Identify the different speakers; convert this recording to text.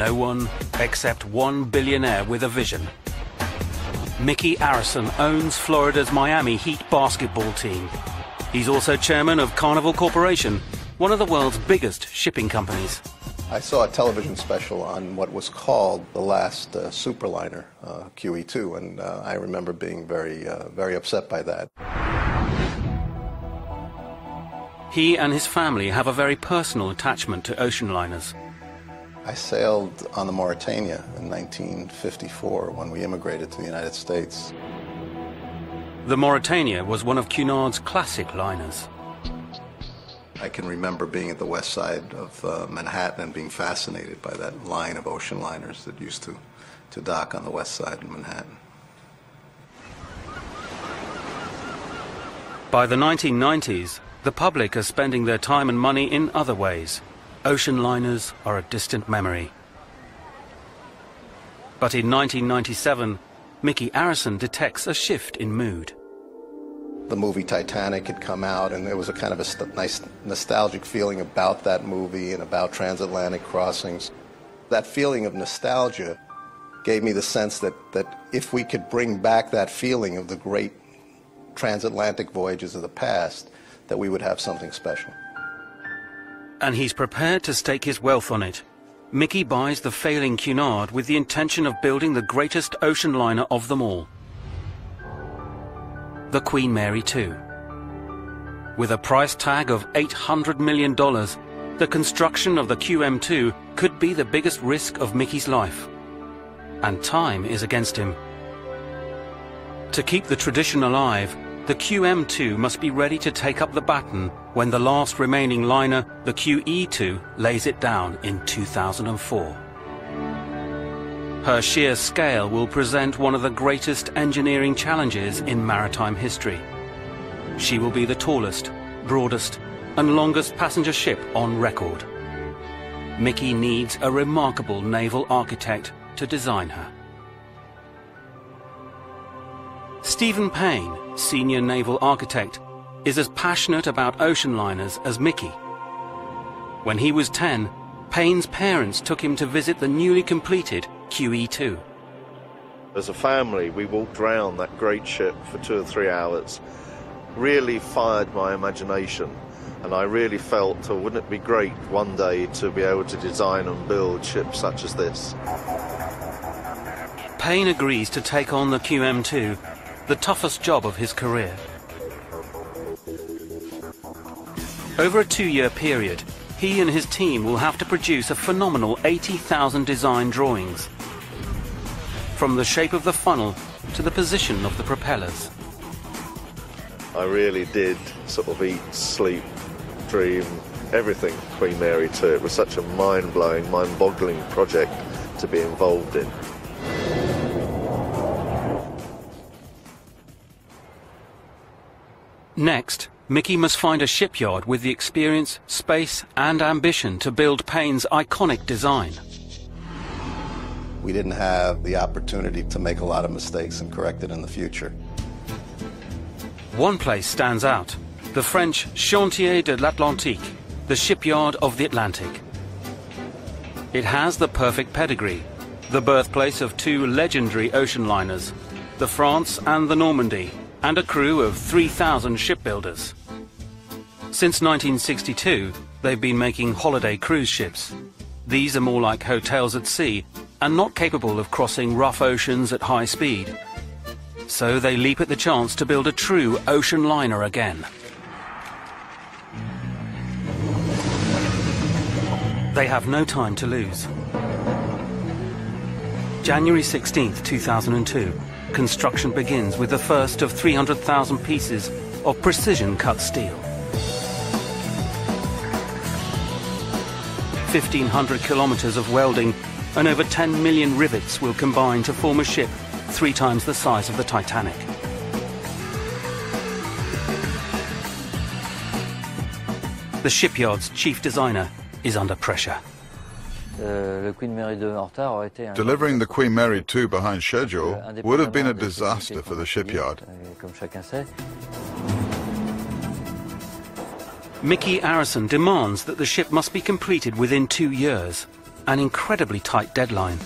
Speaker 1: No one except one billionaire with a vision. Mickey Arison owns Florida's Miami Heat basketball team. He's also chairman of Carnival Corporation, one of the world's biggest shipping companies.
Speaker 2: I saw a television special on what was called the last superliner, QE2, and I remember being very upset by that.
Speaker 1: He and his family have a very personal attachment to ocean liners.
Speaker 2: I sailed on the Mauritania in 1954 when we immigrated to the United States.
Speaker 1: The Mauritania was one of Cunard's classic liners.
Speaker 2: I can remember being at the west side of Manhattan and being fascinated by that line of ocean liners that used to dock on the west side of Manhattan.
Speaker 1: By the 1990s, the public are spending their time and money in other ways. Ocean liners are a distant memory. But in 1997, Mickey Arison detects a shift in mood.
Speaker 2: The movie Titanic had come out, and there was a kind of a nice nostalgic feeling about that movie and about transatlantic crossings. That feeling of nostalgia gave me the sense that if we could bring back that feeling of the great transatlantic voyages of the past, that we would have something special.
Speaker 1: And he's prepared to stake his wealth on it. Mickey buys the failing Cunard with the intention of building the greatest ocean liner of them all. The Queen Mary 2. With a price tag of $800 million, the construction of the QM2 could be the biggest risk of Mickey's life. And time is against him. To keep the tradition alive, the QM2 must be ready to take up the baton when the last remaining liner, the QE2, lays it down in 2004. Her sheer scale will present one of the greatest engineering challenges in maritime history. She will be the tallest, broadest, and longest passenger ship on record. Mickey needs a remarkable naval architect to design her. Stephen Payne, senior naval architect, is as passionate about ocean liners as Mickey. When he was 10, Payne's parents took him to visit the newly completed QE2.
Speaker 3: As a family, we walked around that great ship for 2 or 3 hours. Really fired my imagination, and I really felt, oh, wouldn't it be great one day to be able to design and build ships such as this?
Speaker 1: Payne agrees to take on the QM2, the toughest job of his career. Over a 2-year period, he and his team will have to produce a phenomenal 80,000 design drawings, from the shape of the funnel to the position of the propellers.
Speaker 3: I really did sort of eat, sleep, dream, everything Queen Mary 2. It was such a mind-blowing, mind-boggling project to be involved in.
Speaker 1: Next, Mickey must find a shipyard with the experience, space, and ambition to build Payne's iconic design.
Speaker 2: We didn't have the opportunity to make a lot of mistakes and correct it in the future.
Speaker 1: One place stands out, the French Chantier de l'Atlantique, the shipyard of the Atlantic. It has the perfect pedigree, the birthplace of 2 legendary ocean liners, the France and the Normandy, and a crew of 3,000 shipbuilders. Since 1962, they've been making holiday cruise ships. These are more like hotels at sea and not capable of crossing rough oceans at high speed. So they leap at the chance to build a true ocean liner again. They have no time to lose. January 16, 2002. Construction begins with the first of 300,000 pieces of precision-cut steel. 1,500 kilometers of welding and over 10 million rivets will combine to form a ship 3 times the size of the Titanic. The shipyard's chief designer is under pressure.
Speaker 4: Delivering the Queen Mary 2 behind schedule would have been a disaster for the shipyard.
Speaker 1: Mickey Arison demands that the ship must be completed within 2 years. an incredibly tight deadline.